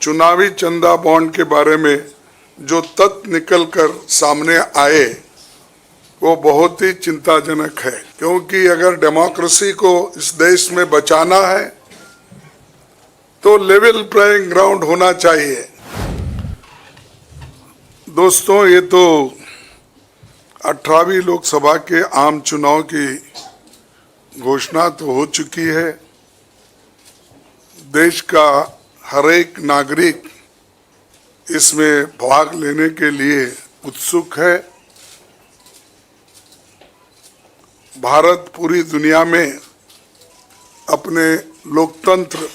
चुनावी चंदा बॉन्ड के बारे में जो तथ्य निकलकर सामने आए वो बहुत ही चिंताजनक है, क्योंकि अगर डेमोक्रेसी को इस देश में बचाना है तो लेवल प्लेइंग ग्राउंड होना चाहिए। दोस्तों, ये तो 18वीं लोकसभा के आम चुनाव की घोषणा तो हो चुकी है। देश का हर एक नागरिक इसमें भाग लेने के लिए उत्सुक है। भारत पूरी दुनिया में अपने लोकतंत्र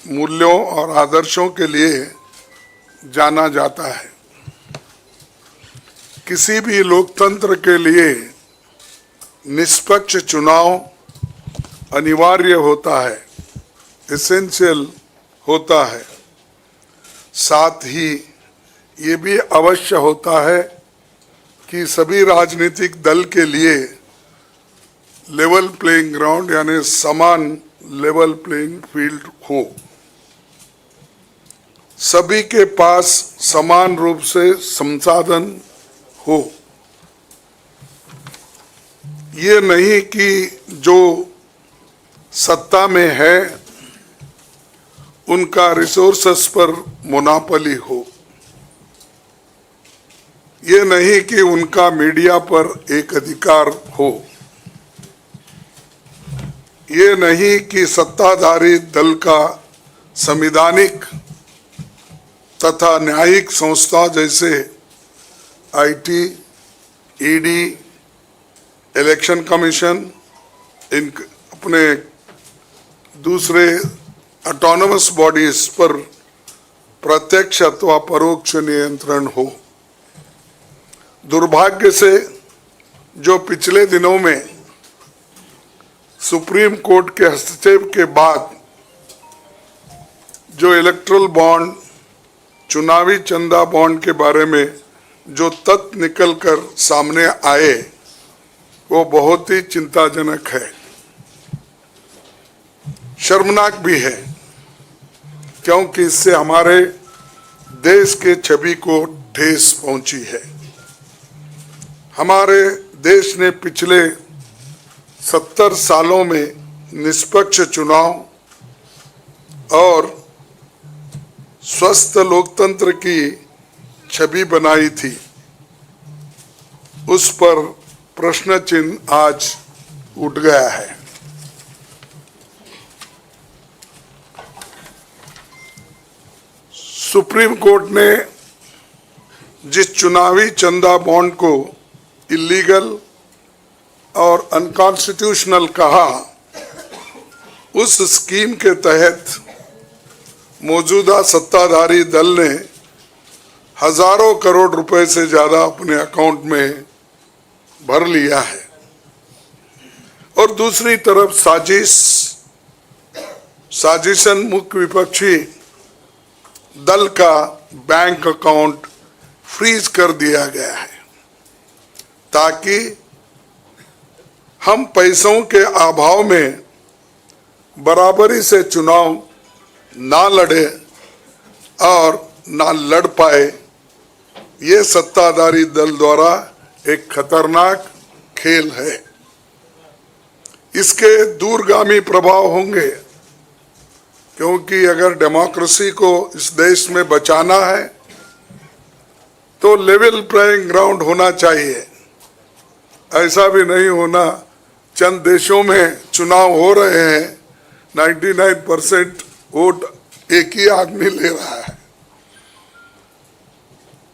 मूल्यों और आदर्शों के लिए जाना जाता है। किसी भी लोकतंत्र के लिए निष्पक्ष चुनाव अनिवार्य होता है, एसेंशियल होता है। साथ ही ये भी अवश्य होता है कि सभी राजनीतिक दल के लिए लेवल प्लेइंग ग्राउंड यानी समान लेवल प्लेइंग फील्ड हो, सभी के पास समान रूप से संसाधन हो। ये नहीं कि जो सत्ता में है उनका रिसोर्सेस पर मोनोपोली हो, ये नहीं कि उनका मीडिया पर एक अधिकार हो, ये नहीं कि सत्ताधारी दल का संवैधानिक तथा न्यायिक संस्था जैसे आईटी, ईडी, इलेक्शन कमीशन, इन अपने दूसरे ऑटोनमस बॉडीज पर प्रत्यक्ष अथवा परोक्ष नियंत्रण हो। दुर्भाग्य से जो पिछले दिनों में सुप्रीम कोर्ट के हस्तक्षेप के बाद जो इलेक्टोरल बॉन्ड, चुनावी चंदा बॉन्ड के बारे में जो तथ्य निकलकर सामने आए वो बहुत ही चिंताजनक है, शर्मनाक भी है, क्योंकि इससे हमारे देश के छवि को ठेस पहुंची है। हमारे देश ने पिछले 70 सालों में निष्पक्ष चुनाव और स्वस्थ लोकतंत्र की छवि बनाई थी, उस पर प्रश्न चिन्ह आज उठ गया है। सुप्रीम कोर्ट ने जिस चुनावी चंदा बॉन्ड को इलीगल और अनकॉन्स्टिट्यूशनल कहा, उस स्कीम के तहत मौजूदा सत्ताधारी दल ने हजारों करोड़ रुपए से ज्यादा अपने अकाउंट में भर लिया है और दूसरी तरफ साजिशन मुख्य विपक्षी दल का बैंक अकाउंट फ्रीज कर दिया गया है, ताकि हम पैसों के अभाव में बराबरी से चुनाव ना लड़े और ना लड़ पाए। ये सत्ताधारी दल द्वारा एक खतरनाक खेल है। इसके दूरगामी प्रभाव होंगे, क्योंकि अगर डेमोक्रेसी को इस देश में बचाना है तो लेवल प्लेइंग ग्राउंड होना चाहिए। ऐसा भी नहीं होना चंद देशों में चुनाव हो रहे हैं, 99% वोट एक ही आदमी ले रहा है।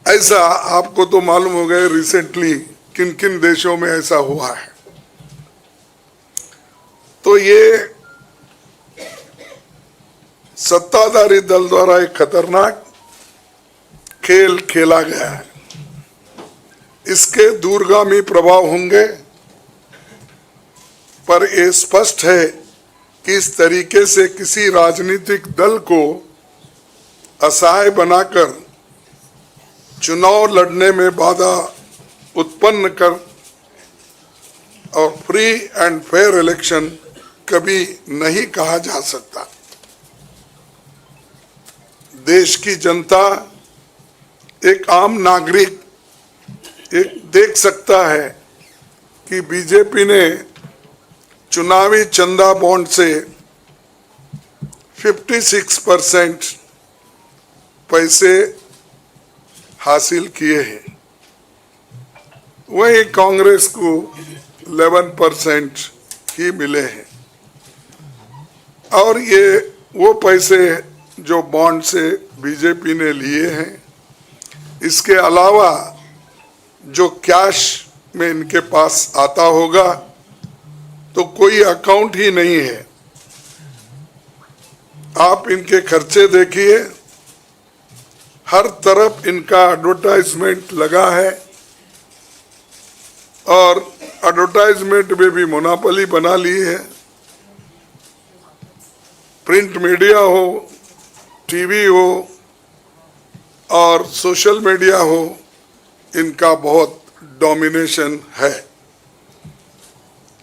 ऐसा आपको तो मालूम हो गया रिसेंटली किन किन देशों में ऐसा हुआ है। तो ये सत्ताधारी दल द्वारा एक खतरनाक खेल खेला गया है। इसके दूरगामी प्रभाव होंगे, पर यह स्पष्ट है कि इस तरीके से किसी राजनीतिक दल को असहाय बनाकर चुनाव लड़ने में बाधा उत्पन्न कर और फ्री एंड फेयर इलेक्शन कभी नहीं कहा जा सकता। देश की जनता, एक आम नागरिक एक देख सकता है कि बीजेपी ने चुनावी चंदा बॉन्ड से 56% पैसे हासिल किए हैं, वहीं कांग्रेस को 11% ही मिले हैं। और ये वो पैसे जो बॉन्ड से बीजेपी ने लिए हैं, इसके अलावा जो कैश में इनके पास आता होगा तो कोई अकाउंट ही नहीं है। आप इनके खर्चे देखिए, हर तरफ इनका एडवर्टाइजमेंट लगा है और एडवर्टाइजमेंट में भी मोनोपोली बना ली है। प्रिंट मीडिया हो, टीवी हो और सोशल मीडिया हो, इनका बहुत डोमिनेशन है।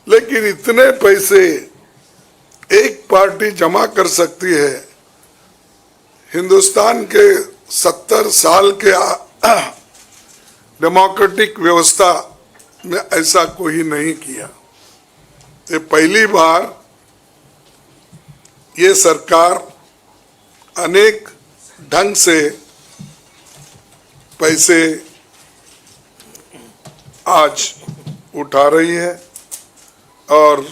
लेकिन इतने पैसे एक पार्टी जमा कर सकती है, हिंदुस्तान के 70 साल के डेमोक्रेटिक व्यवस्था में ऐसा कोई नहीं किया। ये पहली बार ये सरकार अनेक ढंग से पैसे आज उठा रही है और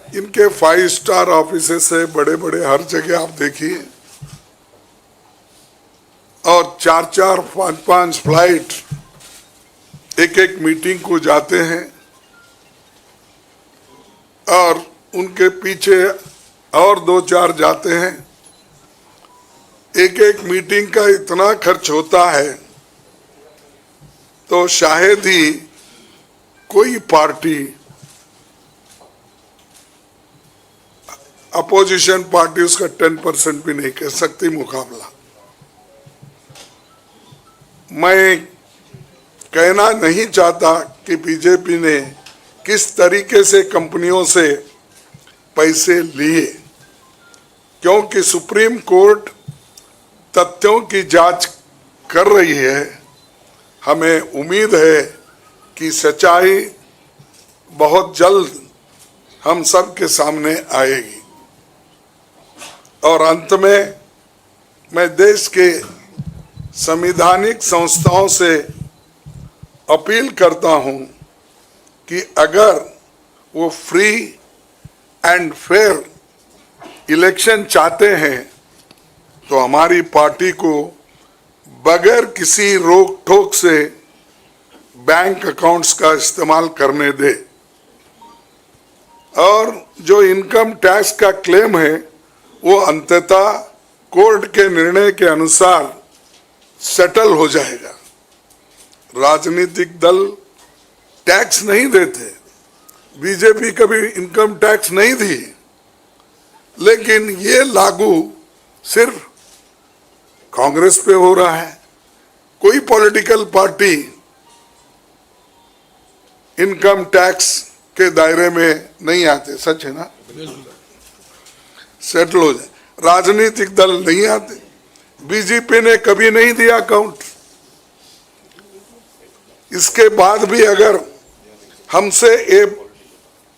इनके 5 स्टार ऑफिसेस से बड़े बड़े हर जगह आप देखिए, और 4-4, 5-5 फ्लाइट एक मीटिंग को जाते हैं और उनके पीछे और 2-4 जाते हैं। एक मीटिंग का इतना खर्च होता है तो शायद ही कोई पार्टी, अपोजिशन पार्टी उसका 10% भी नहीं कर सकती मुकाबला। मैं कहना नहीं चाहता कि बीजेपी ने किस तरीके से कंपनियों से पैसे लिए, क्योंकि सुप्रीम कोर्ट तथ्यों की जांच कर रही है। हमें उम्मीद है कि सच्चाई बहुत जल्द हम सब के सामने आएगी। और अंत में मैं देश के संवैधानिक संस्थाओं से अपील करता हूं कि अगर वो फ्री एंड फेयर इलेक्शन चाहते हैं तो हमारी पार्टी को बगैर किसी रोक टोक से बैंक अकाउंट्स का इस्तेमाल करने दे, और जो इनकम टैक्स का क्लेम है वो अंततः कोर्ट के निर्णय के अनुसार सेटल हो जाएगा। राजनीतिक दल टैक्स नहीं देते, बीजेपी कभी इनकम टैक्स नहीं दी, लेकिन ये लागू सिर्फ कांग्रेस पे हो रहा है। कोई पॉलिटिकल पार्टी इनकम टैक्स के दायरे में नहीं आते, सच है ना? सेटल हो जाए। राजनीतिक दल नहीं आते, बीजेपी ने कभी नहीं दिया अकाउंट। इसके बाद भी अगर हमसे ये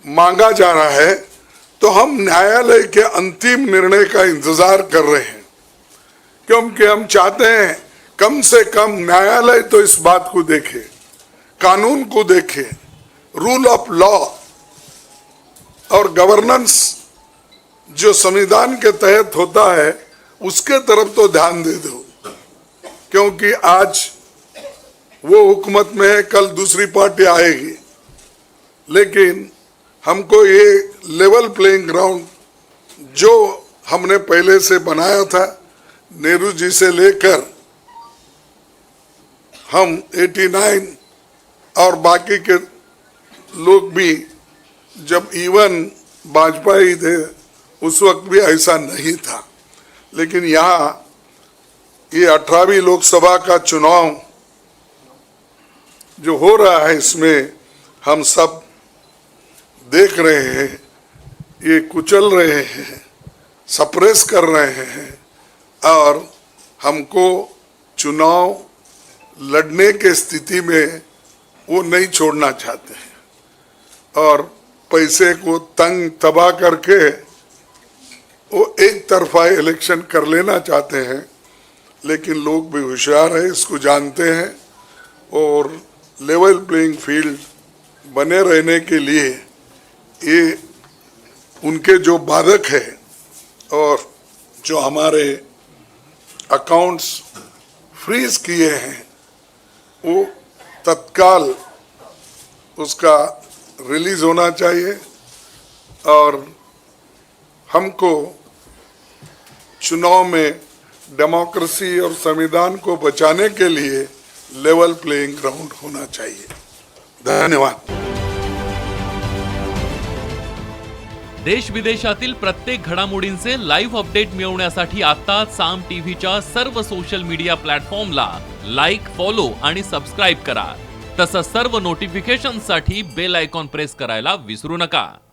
मांगा जा रहा है तो हम न्यायालय के अंतिम निर्णय का इंतजार कर रहे हैं, क्योंकि हम चाहते हैं कम से कम न्यायालय तो इस बात को देखे, कानून को देखे, रूल ऑफ लॉ और गवर्नेंस जो संविधान के तहत होता है उसके तरफ तो ध्यान दे दो। क्योंकि आज वो हुकूमत में है, कल दूसरी पार्टी आएगी, लेकिन हमको ये लेवल प्लेइंग ग्राउंड जो हमने पहले से बनाया था, नेहरू जी से लेकर हम 89 और बाकी के लोग भी, जब इवन वाजपेयी थे उस वक्त भी ऐसा नहीं था। लेकिन यहाँ ये 18वीं लोकसभा का चुनाव जो हो रहा है, इसमें हम सब देख रहे हैं, ये कुचल रहे हैं, सप्रेस कर रहे हैं और हमको चुनाव लड़ने के स्थिति में वो नहीं छोड़ना चाहते हैं और पैसे को तंग तबाह करके वो एक तरफा इलेक्शन कर लेना चाहते हैं। लेकिन लोग भी होशियार है, इसको जानते हैं और लेवल प्लेइंग फील्ड बने रहने के लिए ये उनके जो बाधक है और जो हमारे अकाउंट्स फ्रीज किए हैं वो तत्काल उसका रिलीज होना चाहिए और हमको चुनाव में डेमोक्रेसी और संविधान को बचाने के लिए लेवल प्लेइंग ग्राउंड होना चाहिए। धन्यवाद। देश विदेशातील प्रत्येक घडामोडींचे लाईव्ह अपडेट मिळवण्यासाठी आता साम टीव्हीच्या सर्व सोशल मीडिया प्लॅटफॉर्मला लाईक, फॉलो आणि सबस्क्राईब करा। तसंच सर्व नोटिफिकेशनसाठी बेल आयकॉन प्रेस करायला विसरू नका।